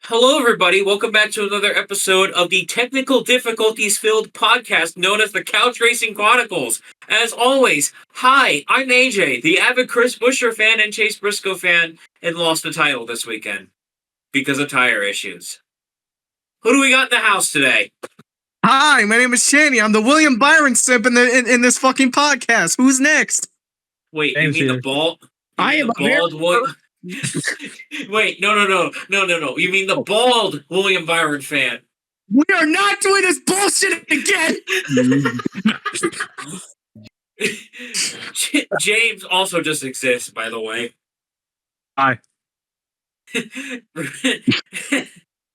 Hello, everybody. Welcome back to another episode of the technical difficulties filled podcast known as the Couch Racing Chronicles. As always, hi, I'm AJ, the avid Chris Buescher fan and Chase Briscoe fan, and lost the title this weekend because of tire issues. Who do we got in the house today? Hi, my name is Shani. I'm the William Byron simp in this fucking podcast. Who's next? Wait, James you mean here. the bald? I am a bald William. Wait, no. You mean the bald William Byron fan? We are not doing this bullshit again. James also just exists, by the way. Hi.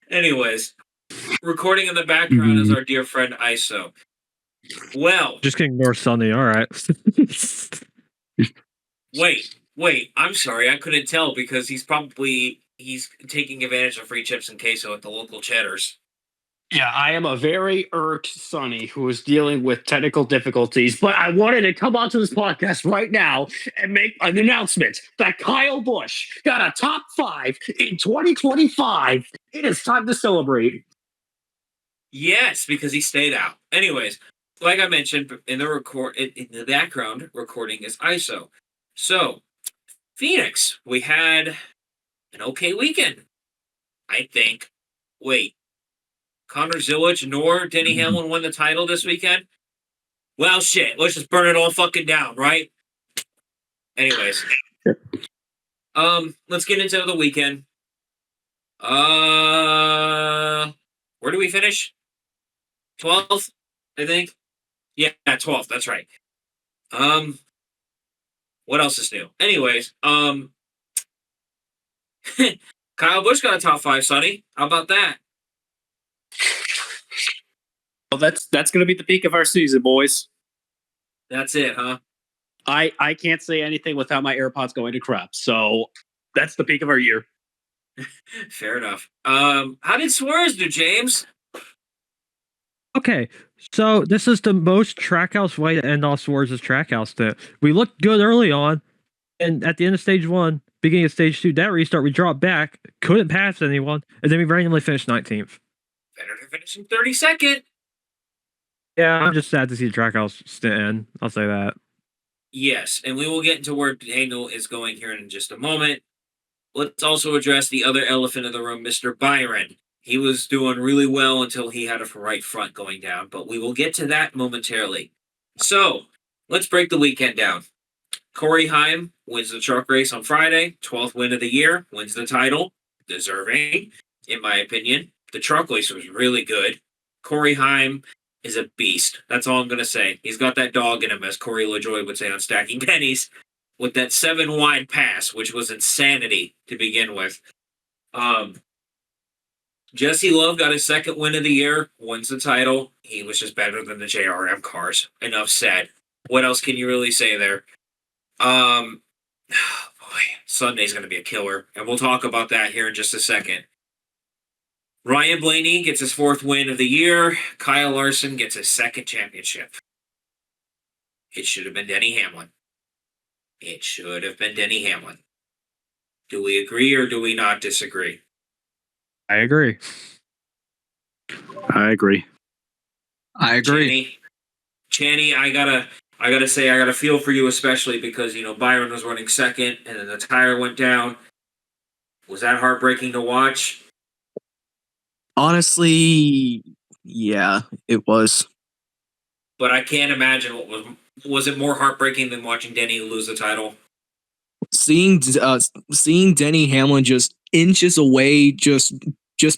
Anyways, recording in the background is our dear friend ISO. Well, Just kidding, more Sunny. All right. wait. I'm sorry, I couldn't tell because he's taking advantage of free chips and queso at the local Cheddars. Yeah, I am a very irked Sonny who is dealing with technical difficulties, but I wanted to come onto this podcast right now and make an announcement that Kyle Busch got a top 5 in 2025. It is time to celebrate. Yes, because he stayed out. Anyways, like I mentioned in the background recording is ISO. So, Phoenix, we had an okay weekend, I think. Wait, Connor Zillage nor Denny Hamlin won the title this weekend? Well, shit, let's just burn it all fucking down, right? Anyways, let's get into the weekend. Where do we finish? 12th, I think. Yeah, 12th, that's right. What else is new? Anyways, Kyle Busch got a top 5, Sonny. How about that? Well, that's going to be the peak of our season, boys. That's it, huh? I can't say anything without my AirPods going to crap, so that's the peak of our year. Fair enough. How did Suarez do, James? Okay, so this is the most Trackhouse way to end off Suarez's Trackhouse stint. We looked good early on, and at the end of stage 1, beginning of stage 2, that restart, we dropped back, couldn't pass anyone, and then we randomly finished 19th. Better to finish in 32nd. Yeah, I'm just sad to see the Trackhouse stint end. I'll say that. Yes, and we will get into where Daniel is going here in just a moment. Let's also address the other elephant in the room, Mr. Byron. He was doing really well until he had a right front going down, but we will get to that momentarily. So, let's break the weekend down. Corey Heim wins the truck race on Friday, 12th win of the year, wins the title, deserving, in my opinion. The truck race was really good. Corey Heim is a beast. That's all I'm going to say. He's got that dog in him, as Corey LaJoy would say on Stacking Pennies, with that 7-wide pass, which was insanity to begin with. Jesse Love got his second win of the year, wins the title. He was just better than the JRM cars. Enough said. What else can you really say there? Boy, Sunday's going to be a killer, and we'll talk about that here in just a second. Ryan Blaney gets his 4th win of the year. Kyle Larson gets his 2nd championship. It should have been Denny Hamlin. Do we agree or do we not disagree? I agree. I agree. Channy, I gotta say, I gotta feel for you, especially because, Byron was running 2nd and then the tire went down. Was that heartbreaking to watch? Honestly, yeah, it was. But I can't imagine was it more heartbreaking than watching Denny lose the title? Seeing Denny Hamlin just inches away, just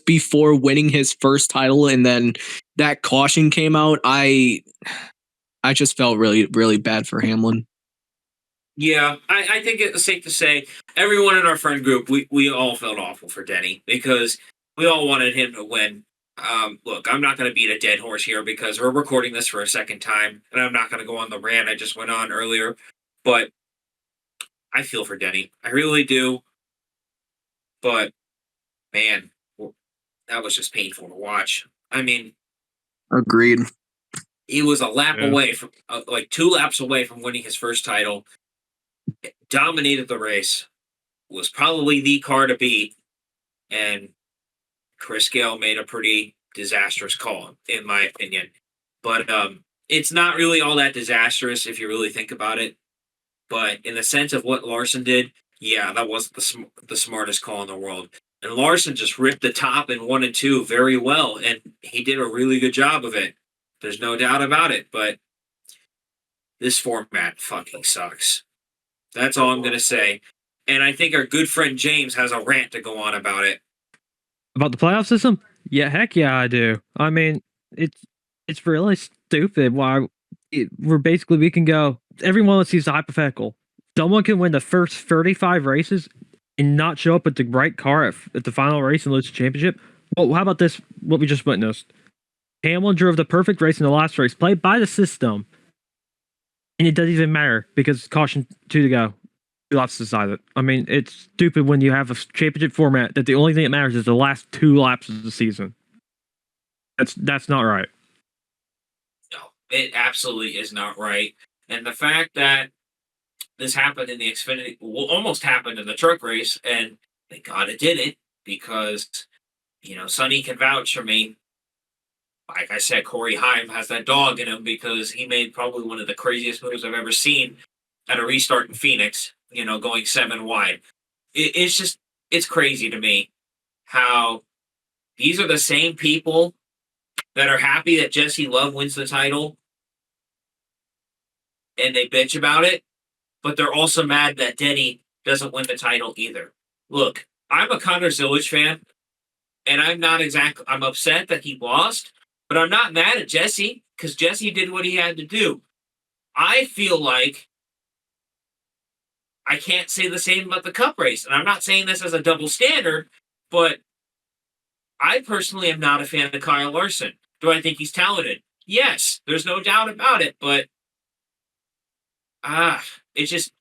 before winning his first title, and then that caution came out. I just felt really, really bad for Hamlin. Yeah, I think it's safe to say everyone in our friend group, we all felt awful for Denny because we all wanted him to win. Look, I'm not going to beat a dead horse here because we're recording this for a second time, and I'm not going to go on the rant I just went on earlier, but I feel for Denny. I really do. But, man, that was just painful to watch. I mean, Agreed. he was a lap away from, 2 laps away from winning his first title. Dominated the race. Was probably the car to beat. And Chris Gale made a pretty disastrous call, in my opinion. But it's not really all that disastrous if you really think about it. But in the sense of what Larson did, yeah, that wasn't the smartest call in the world. And Larson just ripped the top in 1 and 2 very well, and he did a really good job of it. There's no doubt about it. But this format fucking sucks. That's all I'm gonna say. And I think our good friend James has a rant to go on about it. About the playoff system? Yeah, heck yeah, I do. I mean, it's really stupid. We can go. Everyone let's use the hypothetical. Someone can win the first 35 races and not show up with the right car at the final race and lose the championship. Well, how about this? What we just witnessed. Hamlin drove the perfect race in the last race, played by the system, and it doesn't even matter because caution 2 to go. 2 laps to decide it. I mean, it's stupid when you have a championship format that the only thing that matters is the last 2 laps of the season. That's not right. No, it absolutely is not right. And the fact that this happened in the Xfinity, well, almost happened in the truck race, and thank God it didn't, because, Sonny can vouch for me. Like I said, Corey Heim has that dog in him because he made probably one of the craziest moves I've ever seen at a restart in Phoenix, going 7 wide. It's crazy to me how these are the same people that are happy that Jesse Love wins the title and they bitch about it, but they're also mad that Denny doesn't win the title either. Look, I'm a Connor Zillage fan, and I'm upset that he lost, but I'm not mad at Jesse because Jesse did what he had to do. I feel like I can't say the same about the Cup race, and I'm not saying this as a double standard, but I personally am not a fan of Kyle Larson. Do I think he's talented? Yes, there's no doubt about it, but it's just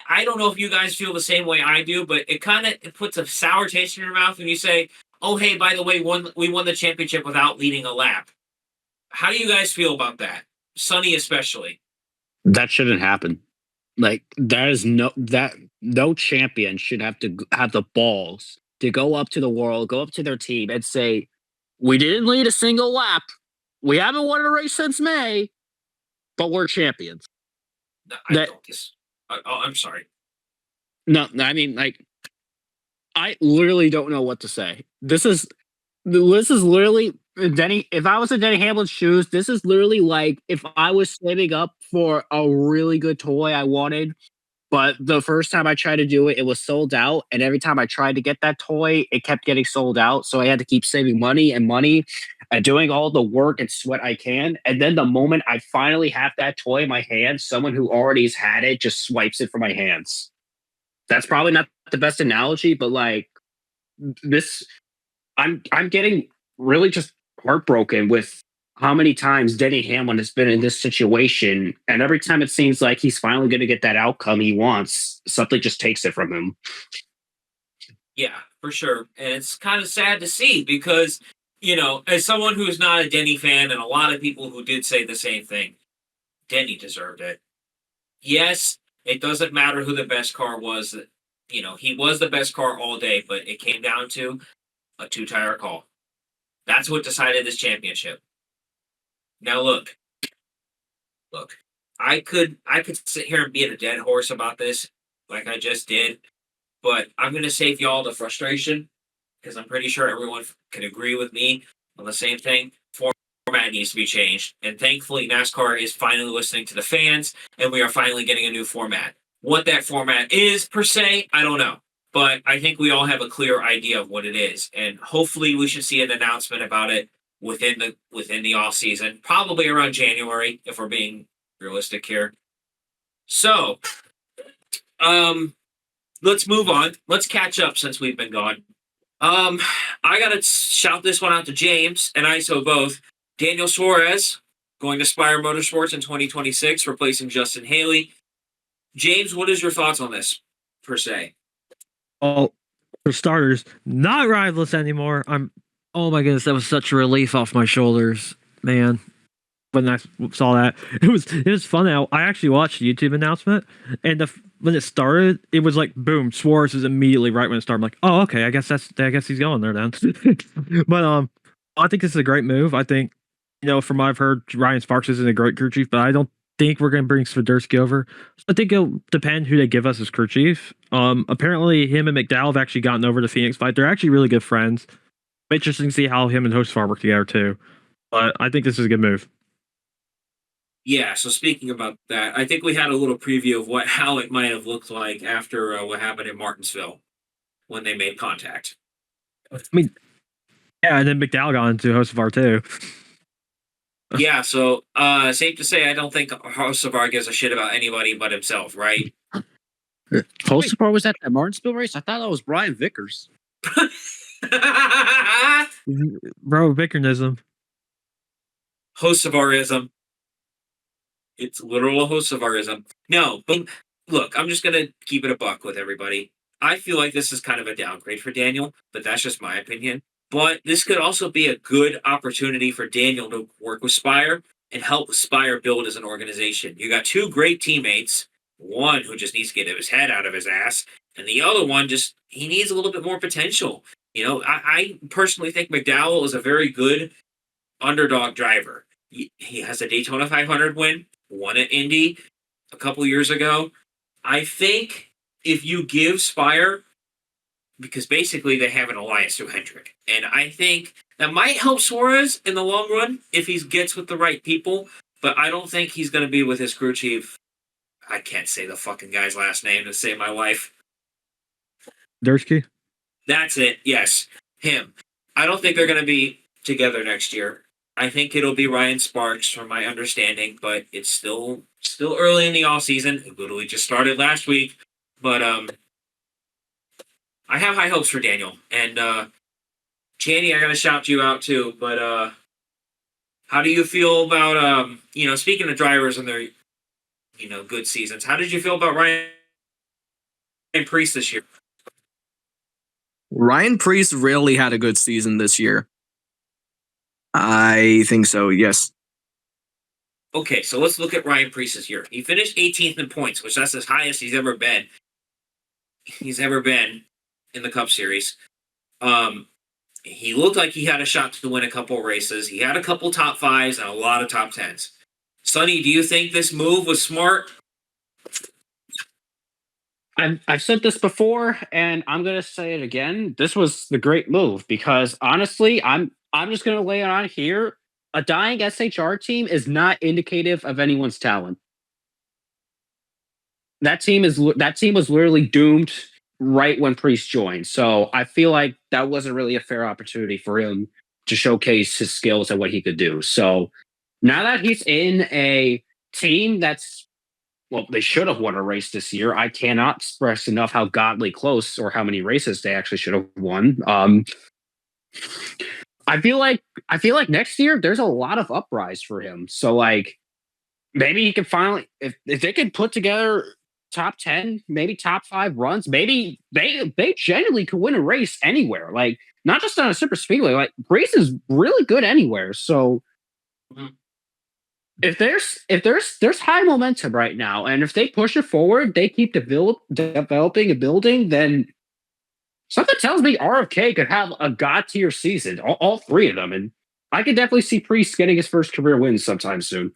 I don't know if you guys feel the same way I do, but it kind of puts a sour taste in your mouth when you say, "Oh, hey, by the way, we won the championship without leading a lap." How do you guys feel about that? Sonny especially. That shouldn't happen. Like no champion should have to have the balls to go up to the world, go up to their team and say, "We didn't lead a single lap. We haven't won a race since May, but we're champions." No, I don't. I'm sorry. No, I mean, like, I literally don't know what to say. This is literally Denny. If I was in Denny Hamlin's shoes, this is literally like if I was saving up for a really good toy I wanted, but the first time I tried to do it, it was sold out, and every time I tried to get that toy, it kept getting sold out. So I had to keep saving money and doing all the work and sweat I can. And then the moment I finally have that toy in my hand, someone who already has had it just swipes it from my hands. That's probably not the best analogy, but like this, I'm getting really just heartbroken with how many times Denny Hamlin has been in this situation. And every time it seems like he's finally going to get that outcome he wants, something just takes it from him. Yeah, for sure. And it's kind of sad to see because, as someone who's not a Denny fan and a lot of people who did say the same thing, Denny deserved it. Yes, it doesn't matter who the best car was. He was the best car all day, but it came down to a 2-tire call. That's what decided this championship. Now look, I could sit here and beat a dead horse about this, like I just did, but I'm gonna save y'all the frustration because I'm pretty sure everyone can agree with me on the same thing. Format needs to be changed, and thankfully NASCAR is finally listening to the fans, and we are finally getting a new format. What that format is per se, I don't know, but I think we all have a clear idea of what it is, and hopefully we should see an announcement about it within the off season, probably around January if we're being realistic here. So, let's move on. Let's catch up since we've been gone. I gotta shout this one out to James and ISO both. Daniel Suarez going to Spire Motorsports in 2026, replacing Justin Haley. James, what is your thoughts on this per se? Oh, for starters, not rivalous anymore. Oh my goodness, that was such a relief off my shoulders, man. when I saw that. It was fun. I actually watched the YouTube announcement, and when it started, it was like boom, Suarez is immediately right when it started. I'm like, oh, okay, I guess he's going there then. But I think this is a great move. I think, from what I've heard, Ryan Sparks isn't a great crew chief, but I don't think we're going to bring Swiderski over. So I think it'll depend who they give us as crew chief. Apparently, him and McDowell have actually gotten over the Phoenix fight. They're actually really good friends. Interesting to see how him and Hostfar work together too. But I think this is a good move. Yeah, so speaking about that, I think we had a little preview of how it might have looked like after what happened in Martinsville when they made contact. I mean, yeah, and then McDowell got into Hostfar too. Yeah, so safe to say, I don't think Hocevar gives a shit about anybody but himself, right? Hostapar was at that Martinsville race? I thought that was Brian Vickers. Bro, Vickernism. Hocevarism. It's literal Hocevarism. No, but look, I'm just going to keep it a buck with everybody. I feel like this is kind of a downgrade for Daniel, but that's just my opinion. But this could also be a good opportunity for Daniel to work with Spire and help Spire build as an organization. You got two great teammates, one who just needs to get his head out of his ass, and the other one he needs a little bit more potential. I personally think McDowell is a very good underdog driver. He has a Daytona 500 win, won at Indy a couple years ago. I think if you give Spire, because basically they have an alliance to Hendrick, and I think that might help Suarez in the long run if he gets with the right people, but I don't think he's going to be with his crew chief. I can't say the fucking guy's last name to save my life. Dursky? That's it, yes, him. I don't think they're going to be together next year. I think it'll be Ryan Sparks, from my understanding, but it's still early in the off season. It literally just started last week, but I have high hopes for Daniel. And Chaney, I got to shout you out too. But how do you feel about speaking of drivers and their good seasons? How did you feel about Ryan Preece this year? Ryan Preece really had a good season this year. I think so, yes. Okay, so let's look at Ryan Preece's year. He finished 18th in points, which that's the highest he's ever been. He's ever been in the Cup Series. He looked like he had a shot to win a couple races. He had a couple top fives and a lot of top tens. Sonny, do you think this move was smart? I've said this before, and I'm gonna say it again. This was the great move because honestly, I'm just gonna lay it on here. A dying SHR team is not indicative of anyone's talent. That team was literally doomed right when Preece joined. So I feel like that wasn't really a fair opportunity for him to showcase his skills and what he could do. So now that he's in a team they should have won a race this year. I cannot express enough how godly close or how many races they actually should have won. I feel like next year there's a lot of uprise for him. So like maybe he can finally, if they can put together top 10, maybe top 5 runs, maybe they genuinely could win a race anywhere. Like not just on a super speedway. Like Preece is really good anywhere. So if there's high momentum right now, and if they push it forward, they keep developing and building, then something tells me RFK could have a god tier season, all 3 of them, and I could definitely see Preece getting his first career win sometime soon.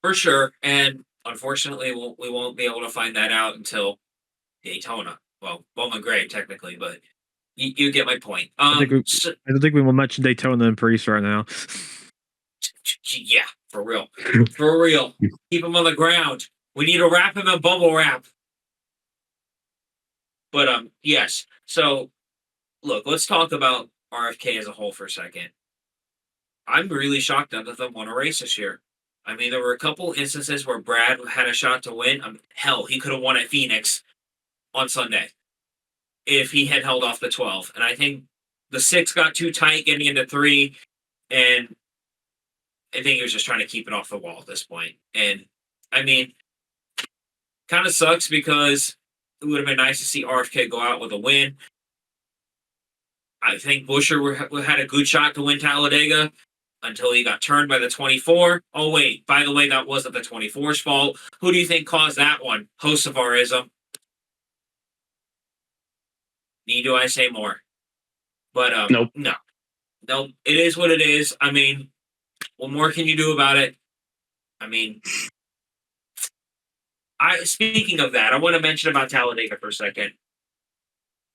For sure, and unfortunately, we won't be able to find that out until Daytona. Well, Bowman Gray technically, but you get my point. I don't think we will mention Daytona and Preece right now. Yeah, for real. For real. Keep him on the ground. We need to wrap him in bubble wrap. But yes. So look, let's talk about RFK as a whole for a second. I'm really shocked none of them won a race this year. I mean, there were a couple instances where Brad had a shot to win. Hell, he could have won at Phoenix on Sunday if he had held off the 12. And I think the 6 got too tight getting into 3, and I think he was just trying to keep it off the wall at this point. And, I mean, kind of sucks because it would have been nice to see RFK go out with a win. I think Buescher had a good shot to win Talladega. until he got turned by the 24. Oh, wait, by the way, that wasn't the 24's fault. Who do you think caused that one? Hocevarism. Need do I say more? But Nope. no, it is what it is. I mean, what more can you do about it? I mean, speaking of that, I want to mention about Talladega for a second.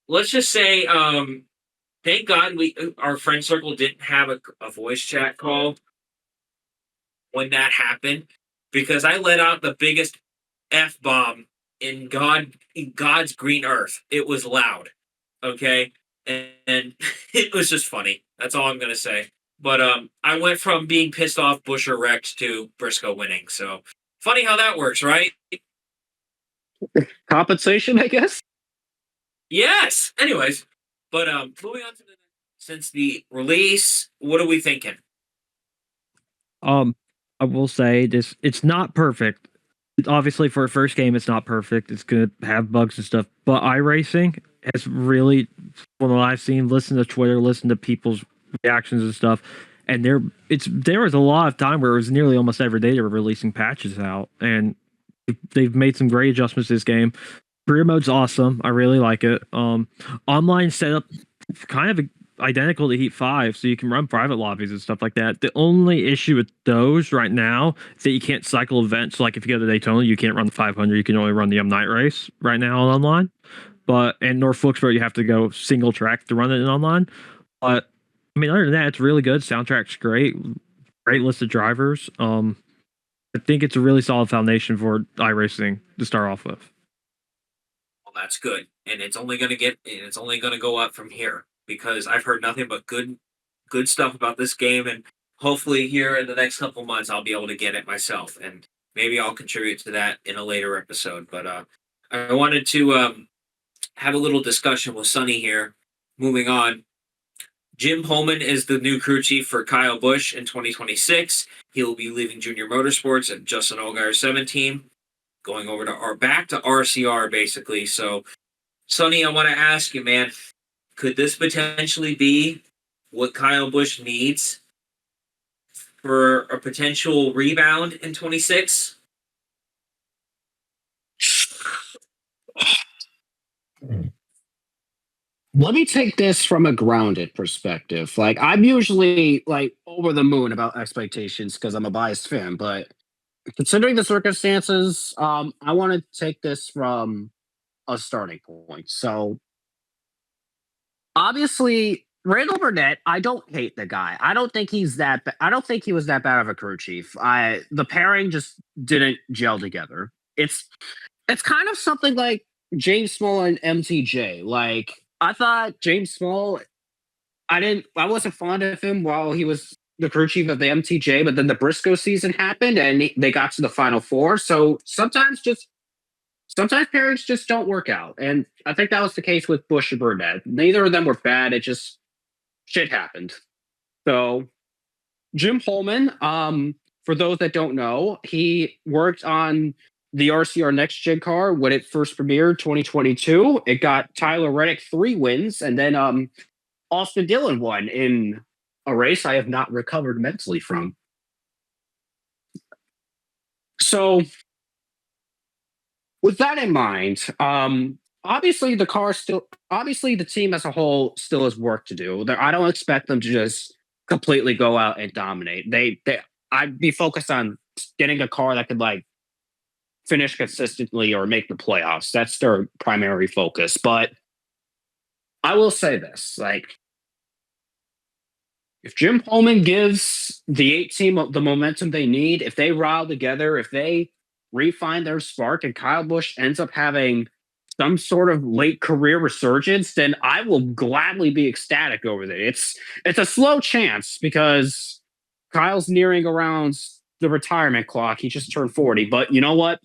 Let's just say, thank God our friend circle didn't have a voice chat call when that happened, because I let out the biggest f bomb in God's green earth. It was loud, okay, and it was just funny. That's all I'm gonna say. But I went from being pissed off Busher wrecked to Briscoe winning. So funny how that works, right? Compensation, I guess. Yes. Anyways, but moving on to since the release, what are we thinking? I will say this: it's not perfect. Obviously, for a first game, it's not perfect. It's gonna have bugs and stuff. But iRacing has really, from what I've seen, listen to Twitter, listen to people's reactions and stuff, and there was a lot of time where it was nearly almost every day they were releasing patches out, and they've made some great adjustments to this game. Career mode's awesome. I really like it. Online setup kind of identical to Heat 5, so you can run private lobbies and stuff like that. The only issue with those right now is that you can't cycle events. Like if you go to Daytona, you can't run the 500. You can only run the night race right now online. But in North Wilkesboro, you have to go single track to run it online. But I mean, other than that, it's really good. Soundtrack's great. Great list of drivers. I think it's a really solid foundation for iRacing to start off with. Well, that's good, and it's only gonna go up from here, because I've heard nothing but good stuff about this game, and hopefully here in the next couple months I'll be able to get it myself, and maybe I'll contribute to that in a later episode. But I wanted to have a little discussion with Sonny here. Moving on, Jim Holman is the new crew chief for Kyle Busch in 2026. He will be leaving Junior Motorsports and Justin Allgaier's 7 team, going over to back to RCR basically. So, Sonny, I want to ask you, man, could this potentially be what Kyle Busch needs for a potential rebound in 26? Let me take this from a grounded perspective. Like I'm usually like over the moon about expectations because I'm a biased fan, but considering the circumstances, I want to take this from a starting point. So obviously, Randall Burnett, I don't hate the guy. I don't think he's that. I don't think he was that bad of a crew chief. The pairing just didn't gel together. It's kind of something like James Small and MTJ. Like I thought James Small, I wasn't fond of him while he was the crew chief of the MTJ, but then the Briscoe season happened and they got to the final four. So sometimes pairings just don't work out. And I think that was the case with Busch and Burnett. Neither of them were bad. It just shit happened. So Jim Holman, for those that don't know, he worked on the RCR Next Gen car when it first premiered 2022. It got Tyler Reddick 3 wins, and then Austin Dillon won in a race I have not recovered mentally from. So with that in mind, obviously the team as a whole still has work to do. I don't expect them to just completely go out and dominate. I'd be focused on getting a car that could like finish consistently or make the playoffs. That's their primary focus. But I will say this, like, if Jim Holman gives the 8 team the momentum they need, if they rile together, if they refine their spark and Kyle Busch ends up having some sort of late career resurgence, then I will gladly be ecstatic over that. It's a slow chance because Kyle's nearing around the retirement clock. He just turned 40. But you know what?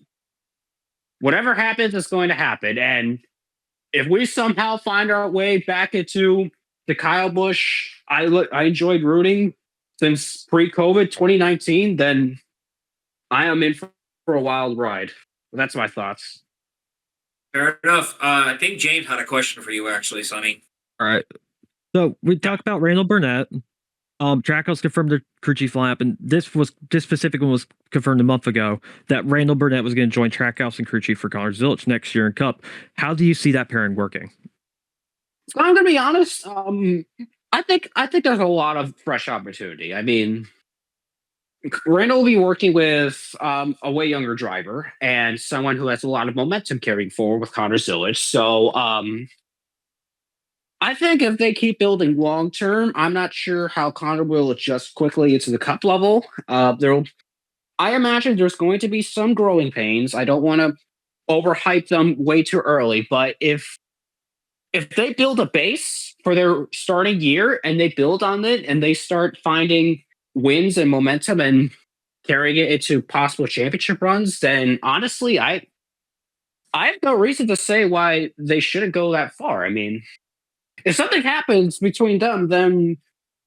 Whatever happens is going to happen. And if we somehow find our way back into the Kyle Busch I enjoyed rooting since pre-COVID 2019, then I am in for a wild ride. That's my thoughts. Fair enough. I think James had a question for you, actually, Sonny. All right. So we talked about Randall Burnett. Trackhouse confirmed the crew chief lineup, and this specific one was confirmed a month ago that Randall Burnett was going to join Trackhouse and crew chief for Connor Zilic next year in Cup. How do you see that pairing working? I'm gonna be honest. I think there's a lot of fresh opportunity. I mean, Randall will be working with a way younger driver and someone who has a lot of momentum carrying forward with Connor Zilic. So I think if they keep building long term, I'm not sure how Connor will adjust quickly into the Cup level. I imagine there's going to be some growing pains. I don't want to overhype them way too early, but if they build a base for their starting year and they build on it and they start finding wins and momentum and carrying it into possible championship runs, then honestly, I have no reason to say why they shouldn't go that far. I mean, if something happens between them, then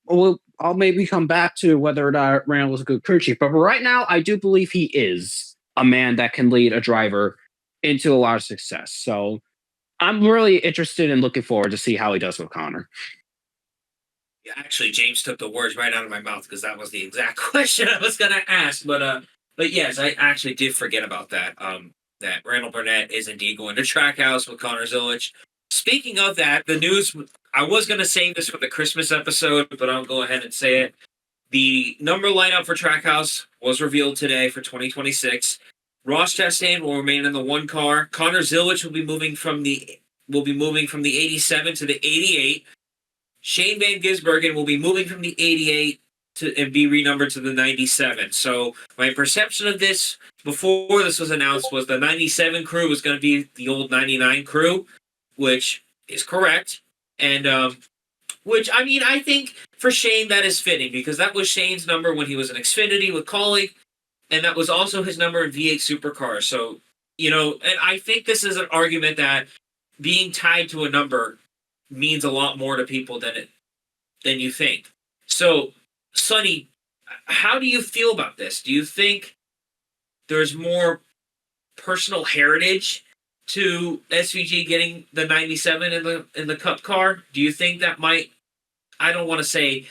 I'll maybe come back to whether or not Randall was a good crew chief. But right now, I do believe he is a man that can lead a driver into a lot of success. So I'm really interested and looking forward to see how he does with Connor. Yeah, actually, James took the words right out of my mouth because that was the exact question I was going to ask. But yes, I actually did forget about that. That Randall Burnett is indeed going to Trackhouse with Connor Zilic. Speaking of that, the news, I was going to save this for the Christmas episode, but I'll go ahead and say it. The number lineup for Trackhouse was revealed today for 2026. Ross Chastain will remain in the 1 car. Connor Zilic will be moving from the 87 to the 88. Shane Van Gisbergen will be moving from the 88 and be renumbered to the 97. So my perception of this before this was announced was the 97 crew was going to be the old 99 crew, which is correct. And which, I mean, I think for Shane that is fitting because that was Shane's number when he was in Xfinity with Kaulig, and that was also his number in V8 Supercars. So, and I think this is an argument that being tied to a number means a lot more to people than you think. So, Sonny, how do you feel about this? Do you think there's more personal heritage to SVG getting the 97 in the Cup car? Do you think that might, I don't want to say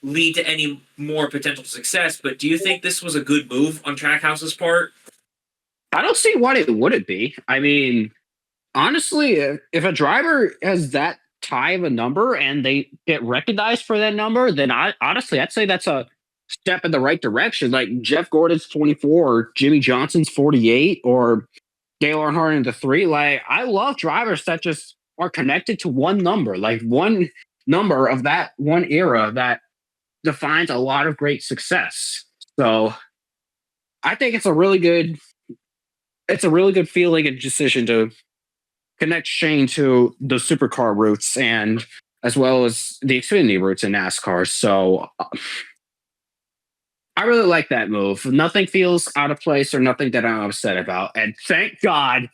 lead to any more potential success, but do you think this was a good move on Trackhouse's part? I don't see why it wouldn't be. I mean, honestly, if a driver has that high of a number and they get recognized for that number, then I'd say that's a step in the right direction. Like Jeff Gordon's 24 or Jimmy Johnson's 48 or Dale Earnhardt in the 3. Like, I love drivers that just are connected to one number, like one number of that one era that defines a lot of great success. So I think it's a really good feeling and decision to connect Shane to the supercar roots and as well as the Xfinity roots in NASCAR. So I really like that move. Nothing feels out of place or nothing that I'm upset about. And thank God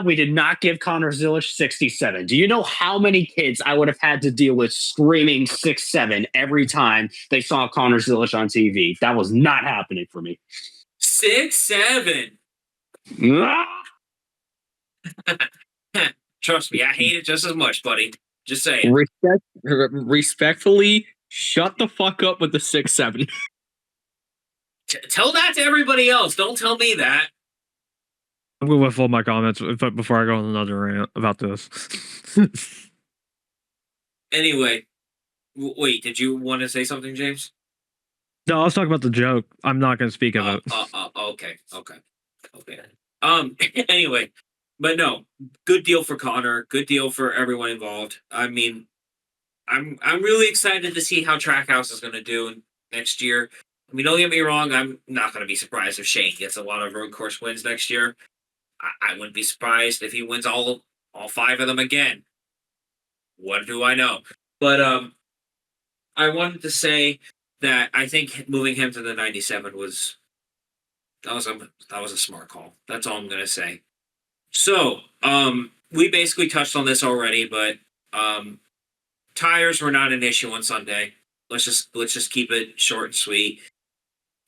we did not give Connor Zilic 67. Do you know how many kids I would have had to deal with screaming 6-7 every time they saw Connor Zilic on TV? That was not happening for me. 6-7. Trust me, I hate it just as much, buddy. Just saying. Respectfully, shut the fuck up with the 6-7. Tell that to everybody else. Don't tell me that. I'm going to withhold my comments before I go on another rant about this. Anyway, wait, did you want to say something, James? No, I was talking about the joke. I'm not going to speak of it. Okay. Anyway, but no, good deal for Connor. Good deal for everyone involved. I mean, I'm really excited to see how Trackhouse is going to do next year. I mean, don't get me wrong. I'm not going to be surprised if Shane gets a lot of road course wins next year. I wouldn't be surprised if he wins all 5 of them again. What do I know? But I wanted to say that I think moving him to the 97 was a smart call. That's all I'm going to say. So we basically touched on this already, but tires were not an issue on Sunday. Let's just keep it short and sweet.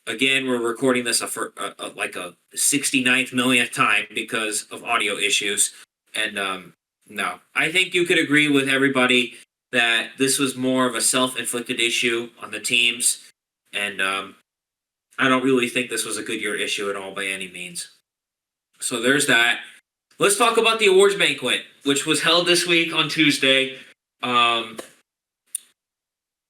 Again, we're recording this for like a 69th millionth time because of audio issues. And no, I think you could agree with everybody that this was more of a self-inflicted issue on the teams, and I don't really think this was a Goodyear issue at all by any means. So there's that. Let's talk about the awards banquet, which was held this week on Tuesday.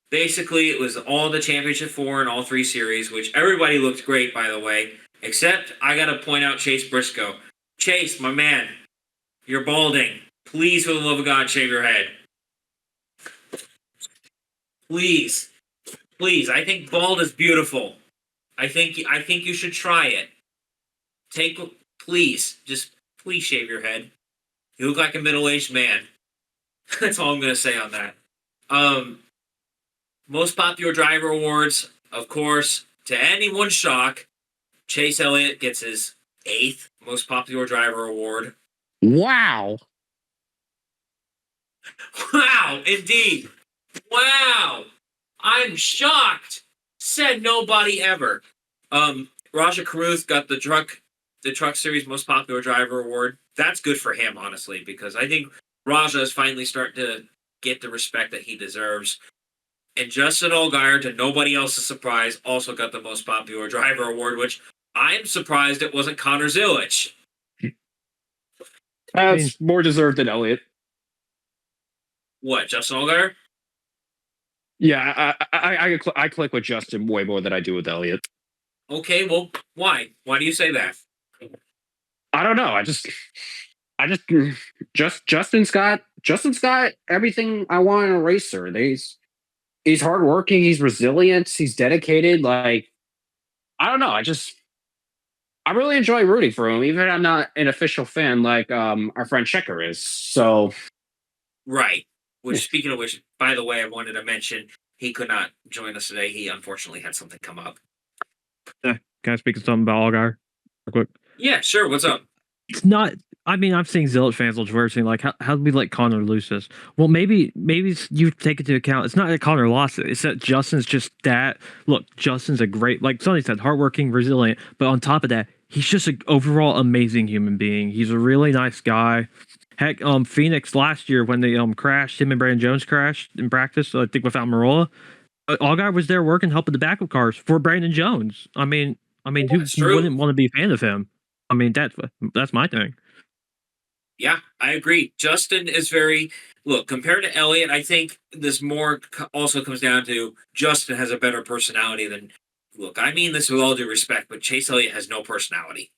Basically, it was all the championship 4 in all 3 series, which everybody looked great, by the way, except I got to point out Chase Briscoe. Chase, my man, you're balding. Please, for the love of God, shave your head. Please. Please. I think bald is beautiful. I think you should try it. Please shave your head. You look like a middle-aged man. That's all I'm going to say on that. Most popular driver awards, of course, to anyone's shock, Chase Elliott gets his 8th most popular driver award. Wow. Wow, indeed. Wow. I'm shocked. Said nobody ever. Raja Caruth got the truck series most popular driver award. That's good for him, honestly, because I think Raja is finally starting to get the respect that he deserves. And Justin Allgaier, to nobody else's surprise, also got the most popular driver award, which I'm surprised it wasn't Connor Zilic. That's more deserved than Elliott. What, Justin Allgaier? Yeah, I click with Justin way more than I do with Elliott. Okay, well, why? Why do you say that? I don't know. Justin's got everything I want in a racer. He's hardworking. He's resilient. He's dedicated. Like, I don't know. I really enjoy rooting for him, even if I'm not an official fan like our friend Checker is. So, right. Which, speaking of which, by the way, I wanted to mention he could not join us today. He unfortunately had something come up. Can I speak something about Allgaier real quick? Yeah, sure. What's up? It's not. I mean, I'm seeing Zilch fans on Twitter saying like, "How did we let Connor lose this?" Well, maybe you take into account. It's not that Connor lost it. It's that Justin's just that. Look, Justin's a great, like Sonny said, hardworking, resilient. But on top of that, he's just an overall amazing human being. He's a really nice guy. Heck, Phoenix last year when they crashed, him and Brandon Jones crashed in practice. I think without Marola, Allgaier was there working, helping the backup cars for Brandon Jones. I mean, who wouldn't want to be a fan of him? I mean, that's my thing. Yeah, I agree. Justin is compared to Elliott, I think this more also comes down to Justin has a better personality than, I mean this with all due respect, but Chase Elliott has no personality.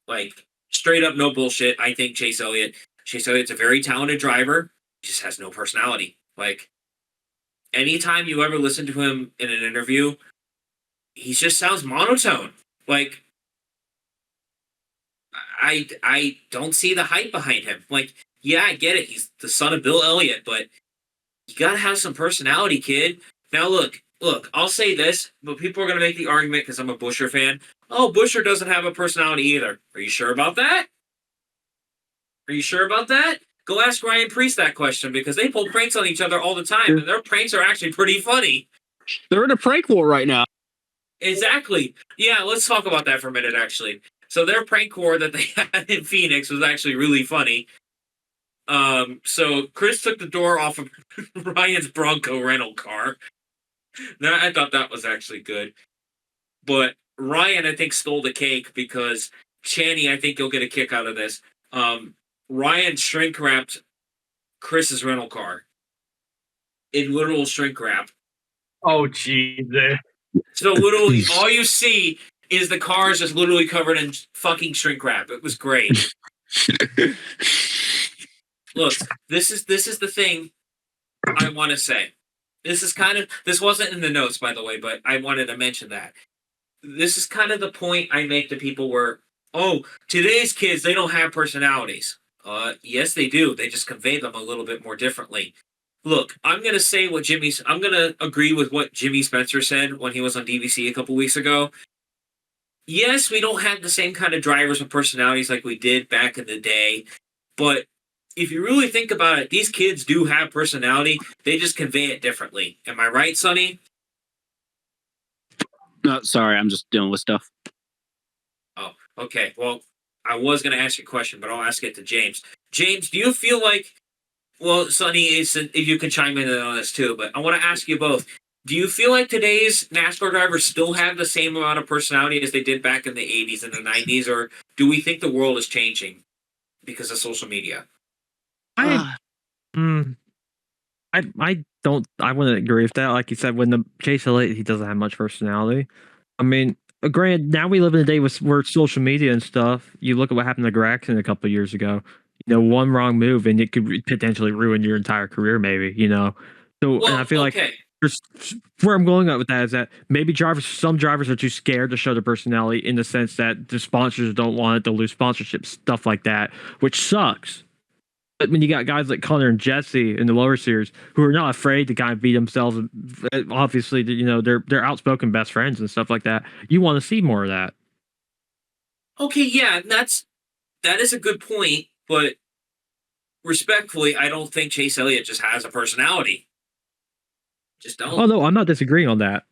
Like, straight up no bullshit. I think Chase Elliott's a very talented driver. He just has no personality. Like, anytime you ever listen to him in an interview, he just sounds monotone. Like, I don't see the hype behind him. Like, yeah, I get it. He's the son of Bill Elliott, but you gotta have some personality, kid. Now, look, I'll say this, but people are gonna make the argument because I'm a Buescher fan. Oh, Buescher doesn't have a personality either. Are you sure about that? Go ask Ryan Priest that question, because they pull pranks on each other all the time, and their pranks are actually pretty funny. They're in a prank war right now. Exactly. Yeah, let's talk about that for a minute, actually. So their prank war that they had in Phoenix was actually really funny. So Chris took the door off of Ryan's Bronco rental car. Now, I thought that was actually good. But Ryan, I think, stole the cake because Channy, I think you'll get a kick out of this. Ryan shrink wrapped Chris's rental car in literal shrink wrap. Oh, Jesus. So literally, all you see is the car is just literally covered in fucking shrink wrap. It was great. Look, this is the thing I want to say. This wasn't in the notes, by the way, but I wanted to mention that. This is kind of the point I make to people where, today's kids, they don't have personalities. Yes, they do. They just convey them a little bit more differently. Look, I'm going to agree with what Jimmy Spencer said when he was on DVC a couple weeks ago. Yes, we don't have the same kind of drivers with personalities like we did back in the day, but if you really think about it, these kids do have personality. They just convey it differently. Am I right, Sonny? No, sorry, I'm just dealing with stuff. Oh, okay. Well, I was going to ask you a question, but I'll ask it to James. James, do you feel like Well, Sonny, if you can chime in on this too, but I want to ask you both. Do you feel like today's NASCAR drivers still have the same amount of personality as they did back in the 80s and the 90s, or do we think the world is changing because of social media? I mm, I don't I wouldn't agree with that. Like you said, when the Chase Elliott, he doesn't have much personality. I mean, granted, now we live in a day where social media and stuff. You look at what happened to Gregson a couple of years ago. One wrong move and it could potentially ruin your entire career. Maybe So, and I Well, feel like okay. there's, where I'm going at with that is that maybe some drivers are too scared to show their personality in the sense that the sponsors don't want it to lose sponsorship, stuff like that, which sucks. But when you got guys like Connor and Jesse in the lower series who are not afraid to kind of beat themselves, obviously, they're outspoken best friends and stuff like that. You want to see more of that. Okay, yeah, that is a good point, but respectfully, I don't think Chase Elliott just has a personality. Just don't. Oh no, I'm not disagreeing on that.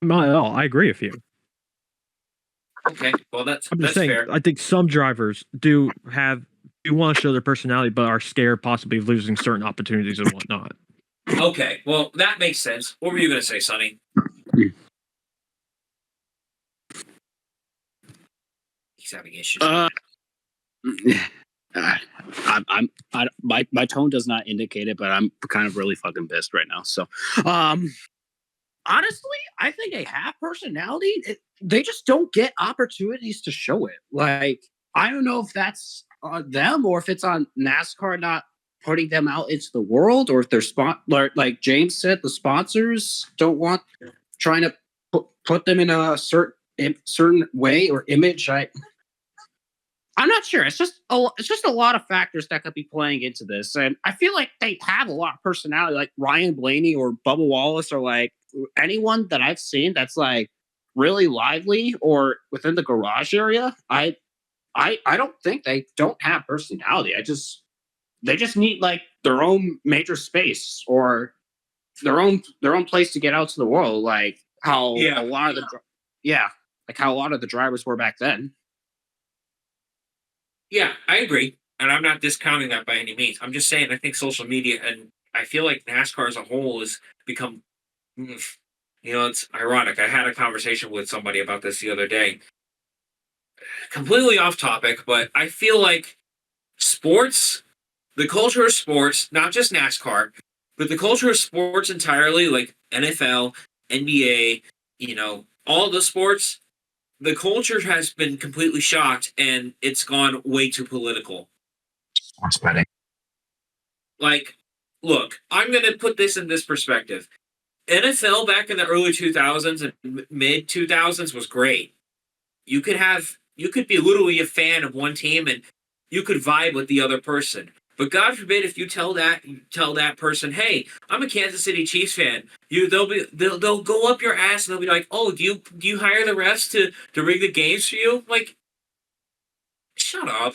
Not at all. I agree with you. Okay, well I'm just that's saying. fair. I think some drivers do want to show their personality, but are scared possibly of losing certain opportunities and whatnot. Okay, well that makes sense. What were you gonna say, Sonny? He's having issues. My tone does not indicate it, but I'm kind of really fucking pissed right now. So, honestly, I think they have personality. They just don't get opportunities to show it. Like, I don't know if that's on them or if it's on NASCAR not putting them out into the world, or if they're like James said, the sponsors don't want trying to put them in a certain way or image. I'm not sure. It's just a lot of factors that could be playing into this, and I feel like they have a lot of personality. Like Ryan Blaney or Bubba Wallace, or like anyone that I've seen that's like really lively or within the garage area. I don't think they don't have personality. They just need like their own major space or their own place to get out to the world, like how a lot of like how a lot of the drivers were back then. Yeah, I agree. And I'm not discounting that by any means. I'm just saying I think social media and I feel like NASCAR as a whole has become it's ironic. I had a conversation with somebody about this the other day. Completely off topic, but I feel like sports, the culture of sports, not just NASCAR, but the culture of sports entirely, like NFL, NBA, all the sports, the culture has been completely shocked and it's gone way too political. Sports betting. Like, look, I'm going to put this in this perspective. NFL back in the early 2000s and mid 2000s was great. You could be literally a fan of one team and you could vibe with the other person. But God forbid if you tell that person, "Hey, I'm a Kansas City Chiefs fan." They'll go up your ass and they'll be like, "Oh, do you hire the refs to rig the games for you?" Like, shut up.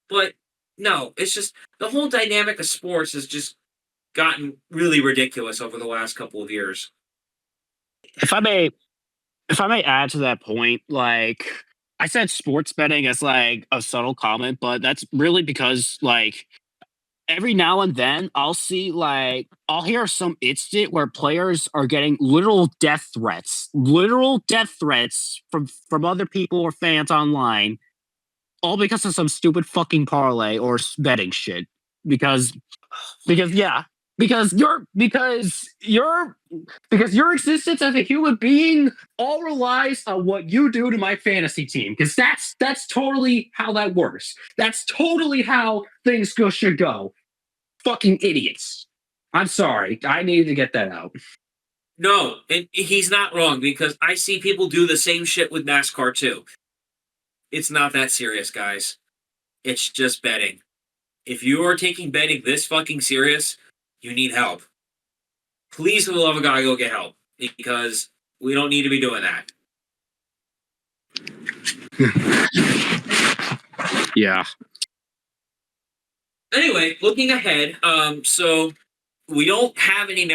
But no, it's just the whole dynamic of sports has just gotten really ridiculous over the last couple of years. If I may add to that point, like I said sports betting as like a subtle comment, but that's really because like every now and then I'll hear some instant where players are getting literal death threats from other people or fans online, all because of some stupid fucking parlay or betting shit. Because yeah, because your existence as a human being all relies on what you do to my fantasy team. Because that's totally how that works. That's totally how things should go. Fucking idiots. I'm sorry. I needed to get that out. No, and he's not wrong because I see people do the same shit with NASCAR too. It's not that serious, guys. It's just betting. If you are taking betting this fucking serious, you need help. Please, for the love of God, go get help because we don't need to be doing that. Yeah. Anyway, looking ahead, so we don't have any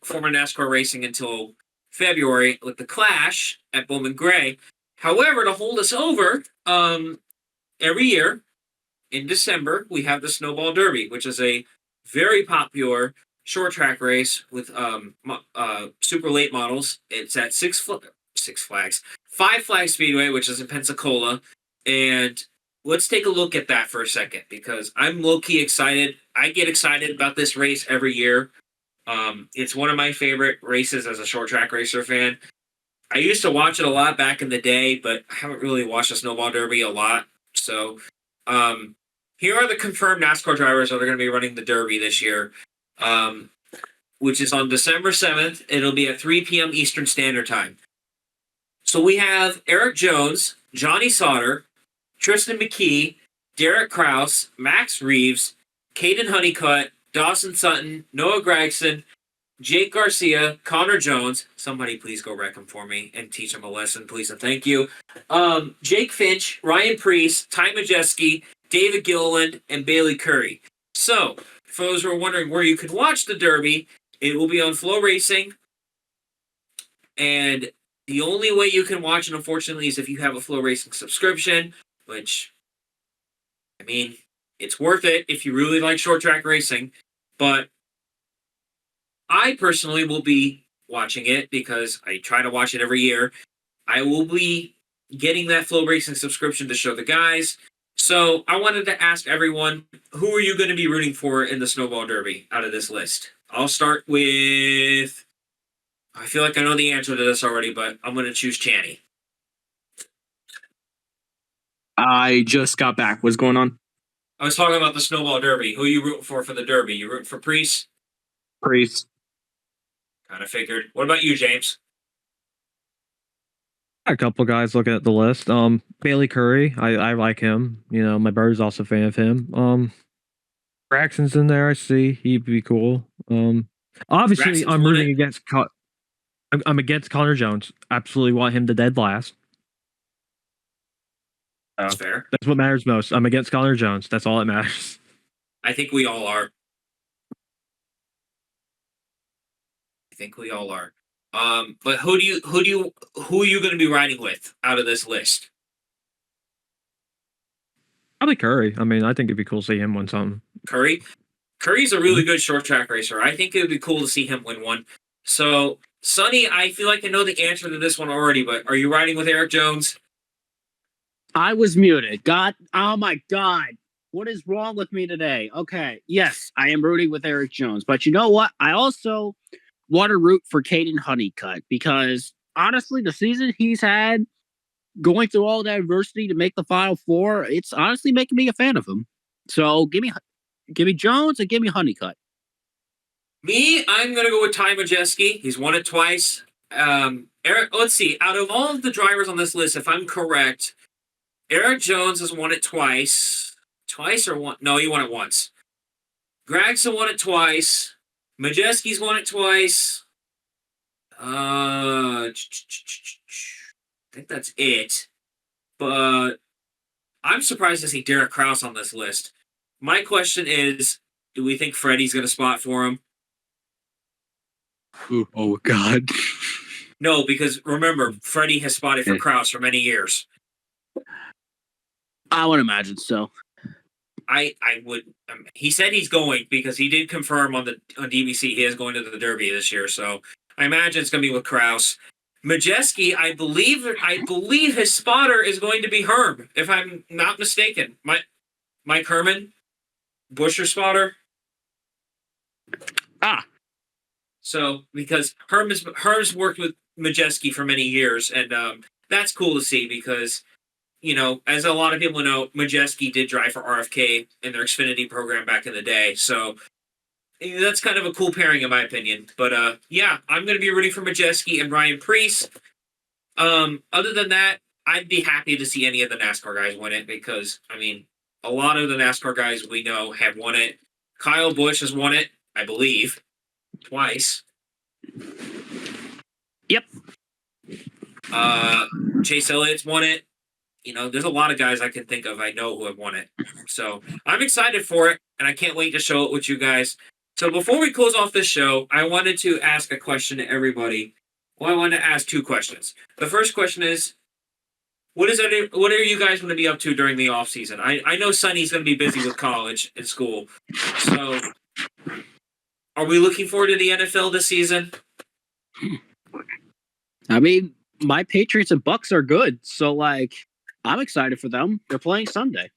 former NASCAR racing until February with the Clash at Bowman Gray. However, to hold us over, every year in December, we have the Snowball Derby, which is a very popular short track race with super late models. It's at Five Flag Speedway, which is in Pensacola. And let's take a look at that for a second because I'm low-key excited. I get excited about this race every year. It's one of my favorite races as a short track racer fan. I used to watch it a lot back in the day, but I haven't really watched the Snowball Derby a lot. So here are the confirmed NASCAR drivers that are going to be running the Derby this year, which is on December 7th. It'll be at 3 p.m. Eastern Standard Time. So we have Eric Jones, Johnny Sauter, Tristan McKee, Derek Kraus, Max Reeves, Caden Honeycutt, Dawson Sutton, Noah Gregson, Jake Garcia, Connor Jones. Somebody please go wreck him for me and teach him a lesson, please and thank you. Jake Finch, Ryan Priest, Ty Majeski, David Gilliland, and Bailey Curry. So, for those who are wondering where you can watch the Derby, it will be on Flow Racing. And the only way you can watch it, unfortunately, is if you have a Flow Racing subscription, which, I mean, it's worth it if you really like short track racing. But I personally will be watching it because I try to watch it every year. I will be getting that Flow Racing subscription to show the guys. So I wanted to ask everyone, who are you going to be rooting for in the Snowball Derby out of this list? I'll start with... I feel like I know the answer to this already, but I'm going to choose Channy. I just got back. What's going on? I was talking about the Snowball Derby. Who are you rooting for the Derby? You rooting for Priest? Priest. Kind of figured. What about you, James? A couple guys looking at the list. Bailey Curry, I like him. You know, my brother's also a fan of him. Braxton's in there. I see he'd be cool. Obviously, Braxton's I'm won rooting it. against. I'm against Connor Jones. Absolutely want him to dead last. That's fair. That's what matters most. I'm against Connor Jones. That's all that matters. I think we all are. But who are you going to be riding with out of this list? Probably Curry. I mean, I think it'd be cool to see him win something. Curry's a really good short track racer. I think it would be cool to see him win one. So, Sonny, I feel like I know the answer to this one already, but are you riding with Eric Jones? I was muted. God, oh my God. What is wrong with me today? Okay, yes, I am rooting with Eric Jones. But you know what? I also want to root for Caden Honeycutt because, honestly, the season he's had, going through all that adversity to make the Final Four, it's honestly making me a fan of him. So give me Jones and give me Honeycutt. Me, I'm going to go with Ty Majeski. He's won it twice. Eric, let's see. Out of all of the drivers on this list, if I'm correct, Eric Jones has won it twice. Twice or one? No, he won it once. Gregson won it twice. Majeski's won it twice. I think that's it. But I'm surprised to see Derek Kraus on this list. My question is, do we think Freddie's going to spot for him? Ooh, oh, God. No, because remember, Freddie has spotted for Kraus for many years. I would imagine so. I would. He said he's going because he did confirm on DBC he is going to the Derby this year. So I imagine it's going to be with Kraus. Majeski, I believe his spotter is going to be Herm, if I'm not mistaken. Mike Herman, Busher spotter. So because Herm's worked with Majeski for many years, and that's cool to see because, you know, as a lot of people know, Majeski did drive for RFK in their Xfinity program back in the day. So that's kind of a cool pairing, in my opinion. But yeah, I'm going to be rooting for Majeski and Ryan Priest. Other than that, I'd be happy to see any of the NASCAR guys win it because, I mean, a lot of the NASCAR guys we know have won it. Kyle Busch has won it, I believe, twice. Yep. Chase Elliott's won it. You know, there's a lot of guys I can think of I know who have won it. So I'm excited for it, and I can't wait to show it with you guys. So before we close off this show, I wanted to ask a question to everybody. Well, I wanted to ask two questions. The first question is, What are you guys going to be up to during the off season? I know Sonny's going to be busy with college and school. So, are we looking forward to the NFL this season? I mean, my Patriots and Bucks are good, so like, I'm excited for them. They're playing Sunday.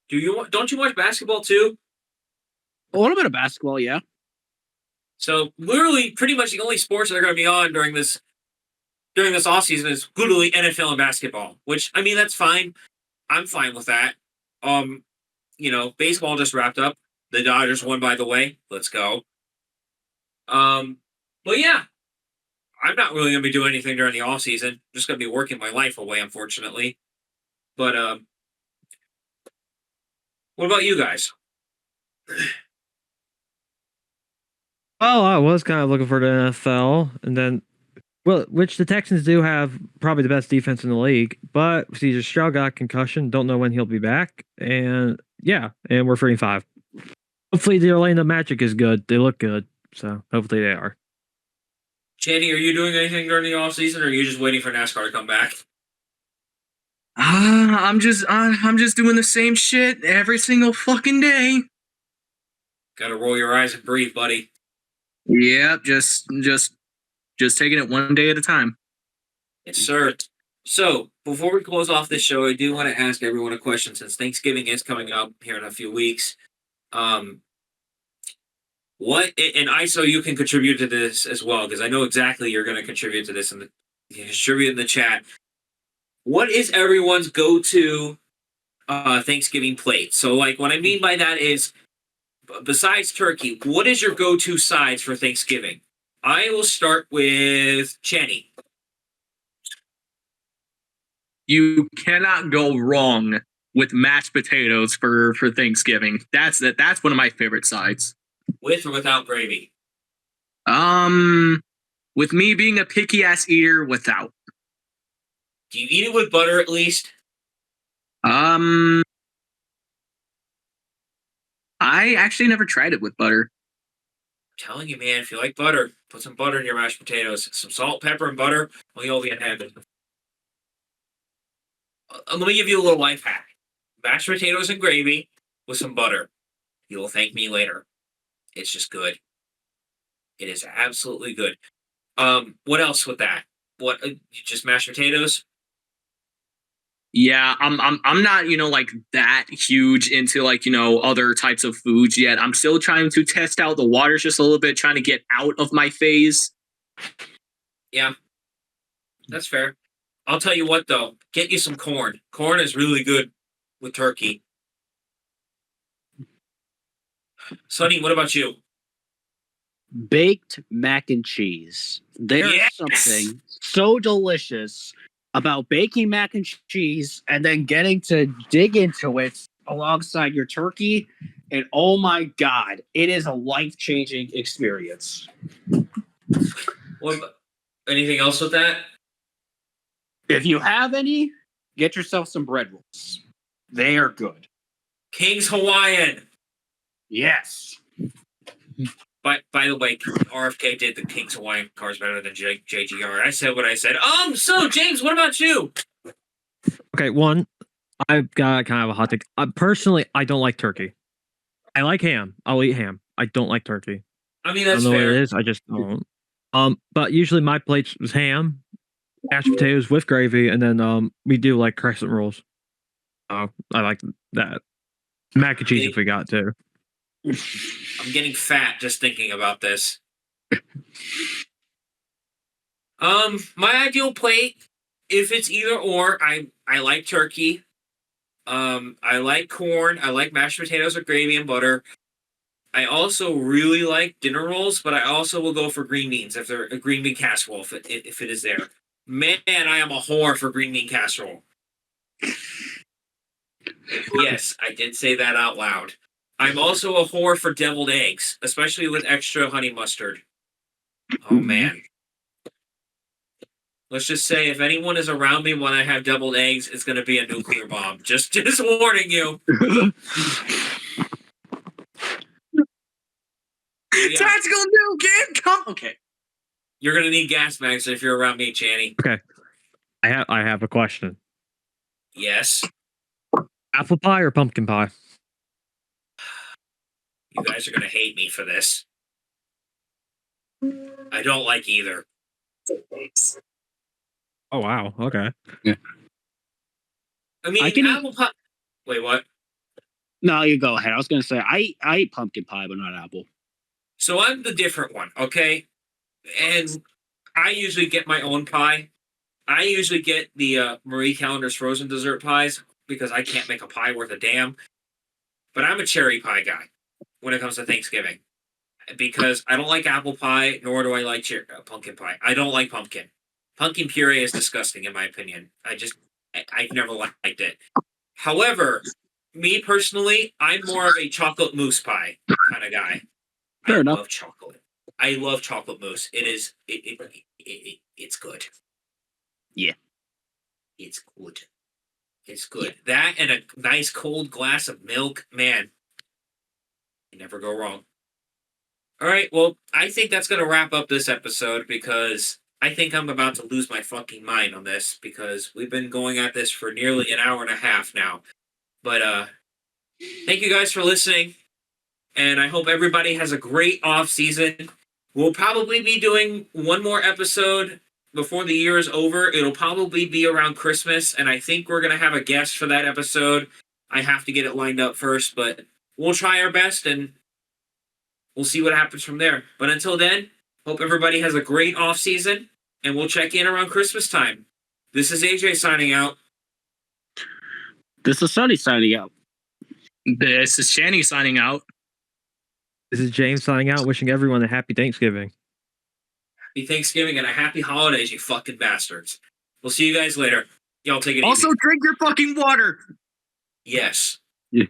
Don't you watch basketball too? A little bit of basketball, yeah. So literally, pretty much the only sports that are going to be on during this off season is literally NFL and basketball. Which I mean, that's fine. I'm fine with that. Baseball just wrapped up. The Dodgers won, by the way. Let's go. But yeah, I'm not really going to be doing anything during the off season. I'm just going to be working my life away, unfortunately. But what about you guys? Oh, I was kind of looking for the NFL, and then, which the Texans do have probably the best defense in the league, but CJ Stroud got a concussion. Don't know when he'll be back, and yeah, and we're 3-5. Hopefully, the Orlando Magic is good. They look good, so hopefully they are. Channy, are you doing anything during the off season, or are you just waiting for NASCAR to come back? I'm just doing the same shit every single fucking day. Gotta roll your eyes and breathe, buddy. Yep, just taking it one day at a time. Yes, sir. So, before we close off this show, I do want to ask everyone a question since Thanksgiving is coming up here in a few weeks. What, and ISO, you can contribute to this as well, because I know exactly you're going to contribute to this, and you can contribute in the chat. What is everyone's go-to Thanksgiving plate? So, like, what I mean by that is, besides turkey, what is your go-to sides for Thanksgiving? I will start with Channy. You cannot go wrong with mashed potatoes for Thanksgiving. That's one of my favorite sides. With or without gravy? With me being a picky ass eater, without. Do you eat it with butter at least? I actually never tried it with butter. I'm telling you, man, if you like butter, put some butter in your mashed potatoes. Some salt, pepper, and butter, well, you'll be in heaven. Let me give you a little life hack. Mashed potatoes and gravy with some butter. You will thank me later. It's just good. It is absolutely good. What else with that? What? Just mashed potatoes? Yeah, I'm not, like that huge into other types of foods yet. I'm still trying to test out the waters just a little bit, trying to get out of my phase. Yeah. That's fair. I'll tell you what though, get you some corn. Corn is really good with turkey. Sonny, what about you? Baked mac and cheese. There's Yes! something so delicious about baking mac and cheese and then getting to dig into it alongside your turkey. And oh my God, it is a life-changing experience. Anything else with that? If you have any, get yourself some bread rolls. They are good. King's Hawaiian. Yes. By the way, RFK did the King's Hawaiian cars better than JGR. I said what I said. So James, what about you? Okay, one, I've got kind of a hot take. Personally, I don't like turkey. I like ham. I'll eat ham. I don't like turkey. I mean, I that's don't know fair. what it is. I just don't. But usually my plates was ham, mashed potatoes with gravy, and then we do like crescent rolls. I like that. Mac and cheese if we got to. I'm getting fat just thinking about this. My ideal plate, if it's either or, I like turkey. I like corn. I like mashed potatoes with gravy and butter. I also really like dinner rolls, but I also will go for green beans if they're a green bean casserole if it is there. Man, I am a whore for green bean casserole. Yes, I did say that out loud. I'm also a whore for deviled eggs, especially with extra honey mustard. Oh man. Let's just say if anyone is around me when I have deviled eggs, it's going to be a nuclear bomb. Just warning you. Yeah. Tactical nuke income. Okay. You're going to need gas masks if you're around me, Channy. Okay. I have a question. Yes, Apple pie or pumpkin pie? you guys are gonna hate me for this. I don't like either. Oh wow. Okay. I mean, I can eat- apple pie. Wait, what? No, you go ahead. I was gonna say I eat pumpkin pie, but not apple. So I'm the different one, okay? And I usually get my own pie. I usually get the Marie Callender's frozen dessert pies because I can't make a pie worth a damn. But I'm a cherry pie guy when it comes to Thanksgiving because I don't like apple pie, nor do I like pumpkin pie. I don't like pumpkin. Pumpkin puree is disgusting, in my opinion. I've never liked it. However, me personally, I'm more of a chocolate mousse pie kind of guy. Fair I enough. love chocolate. I love chocolate mousse. It's good. Yeah. It's good. It's good. That and a nice cold glass of milk, man. You never go wrong. All right, well, I think that's going to wrap up this episode because I think I'm about to lose my fucking mind on this because we've been going at this for nearly an hour and a half now. But thank you guys for listening, and I hope everybody has a great off season. We'll probably be doing one more episode before the year is over. It'll probably be around Christmas, and I think we're going to have a guest for that episode. I have to get it lined up first, but we'll try our best, and we'll see what happens from there. But until then, hope everybody has a great off season, and we'll check in around Christmas time. This is AJ signing out. This is Sonny signing out. This is Shanny signing out. This is James signing out, wishing everyone a happy Thanksgiving. Happy Thanksgiving and a happy holidays, you fucking bastards. We'll see you guys later. Y'all take it Also, easy. drink your fucking water. Yes. Yeah.